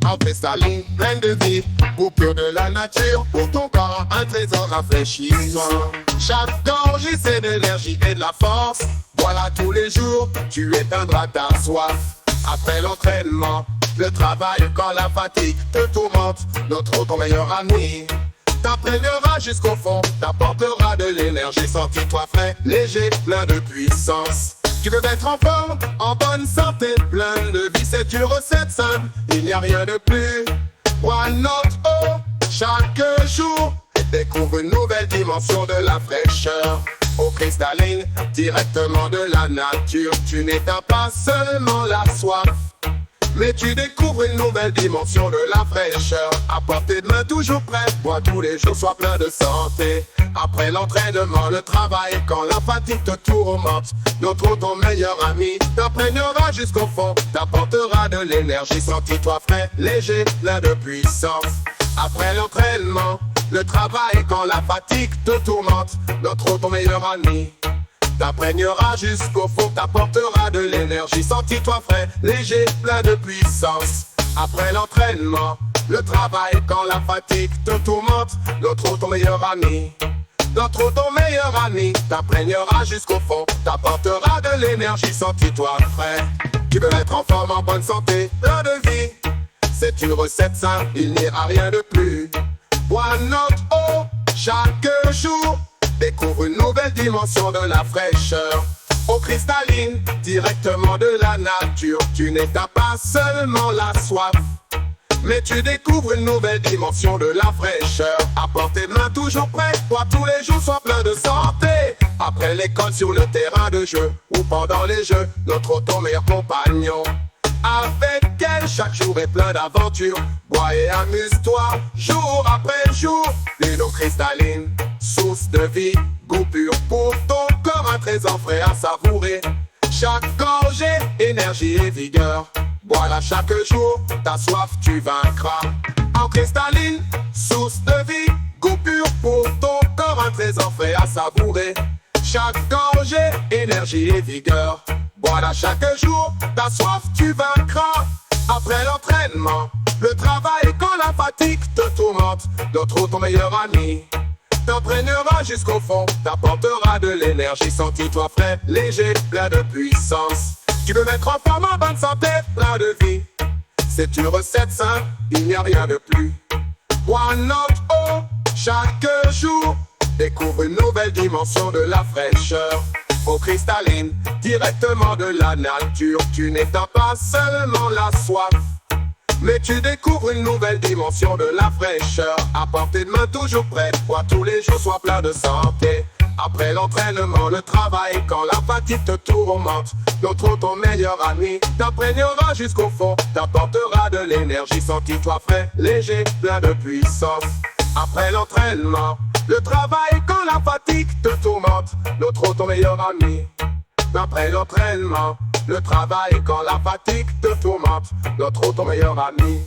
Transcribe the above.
en cristalline, pleine de vie, coupure de la nature, pour ton corps, un trésor rafraîchissant. Chaque gorgée, c'est de l'énergie et de la force. Voilà tous les jours, tu éteindras ta soif. Après l'entraînement, le travail, quand la fatigue te tourmente, notre ton meilleur ami t'imprégneras jusqu'au fond, t'apportera de l'énergie. Sens-toi frais, léger, plein de puissance. Tu veux être en forme, en bonne santé, plein de vie, c'est une recette simple, il n'y a rien de plus. Bois notre eau chaque jour et découvre une nouvelle dimension de la fraîcheur. Eau cristalline, directement de la nature, tu n'éteins pas seulement la soif, mais tu découvres une nouvelle dimension de la fraîcheur. À portée de main, toujours prêt, bois tous les jours, sois plein de santé. Après l'entraînement, le travail, quand la fatigue te tourmente, notre eau, ton meilleur ami, t'imprégneras jusqu'au fond, t'apportera de l'énergie. Sens-toi frais, léger, plein de puissance. Après l'entraînement, le travail, quand la fatigue te tourmente, notre eau, ton meilleur ami, t'imprégneras jusqu'au fond, t'apportera de l'énergie. Sens-toi frais, léger, plein de puissance. Après l'entraînement, le travail, quand la fatigue te tourmente, notre eau, ton meilleur ami, notre eau, ton meilleur ami, t'imprégneras jusqu'au fond, t'apportera de l'énergie. Sens-toi frais, tu veux être en forme, en bonne santé, plein de vie, c'est une recette simple, il n'y a rien de plus. Bois notre eau chaque jour, découvre une nouvelle dimension de la fraîcheur. Eau cristalline, directement de la nature, tu n'éteins pas seulement la soif, mais tu découvres une nouvelle dimension de la fraîcheur. À portée de main, toujours prêt, toi tous les jours, sois plein de santé. Après l'école, sur le terrain de jeu, ou pendant les jeux, notre eau, ton meilleur compagnon. Avec elle, chaque jour est plein d'aventures. Bois et amuse-toi, jour après jour. Une eau cristalline, source de vie, goût pur pour ton corps, un trésor frais à savourer. Chaque gorgée, énergie et vigueur. Bois-la chaque jour, ta soif tu vaincras. En cristalline, source de vie, goût pur pour ton corps, un trésor frais à savourer. Chaque gorgée, énergie et vigueur. Bois-la chaque jour, ta soif tu vaincras. Après l'entraînement, le travail, quand la fatigue te tourmente, notre eau, ton meilleur ami, t'imprégneras jusqu'au fond, t'apportera de l'énergie. Sens-toi frais, léger, plein de puissance. Tu veux mettre en forme, en bonne santé, plein de vie, c'est une recette simple, il n'y a rien de plus. Bois notre eau chaque jour, découvre une nouvelle dimension de la fraîcheur. Eau cristalline, directement de la nature, tu n'éteins pas seulement la soif, mais tu découvres une nouvelle dimension de la fraîcheur. À portée de main, toujours prêt, bois tous les jours, sois plein de santé. Après l'entraînement, le travail, quand la fatigue te tourmente, notre eau, ton meilleur ami, t'imprégneras jusqu'au fond, t'apportera de l'énergie. Sens-toi frais, léger, plein de puissance. Après l'entraînement, le travail, quand la fatigue te tourmente, notre eau, ton meilleur ami. Après l'entraînement, le travail, quand la fatigue te tourmente, notre eau, ton meilleur ami.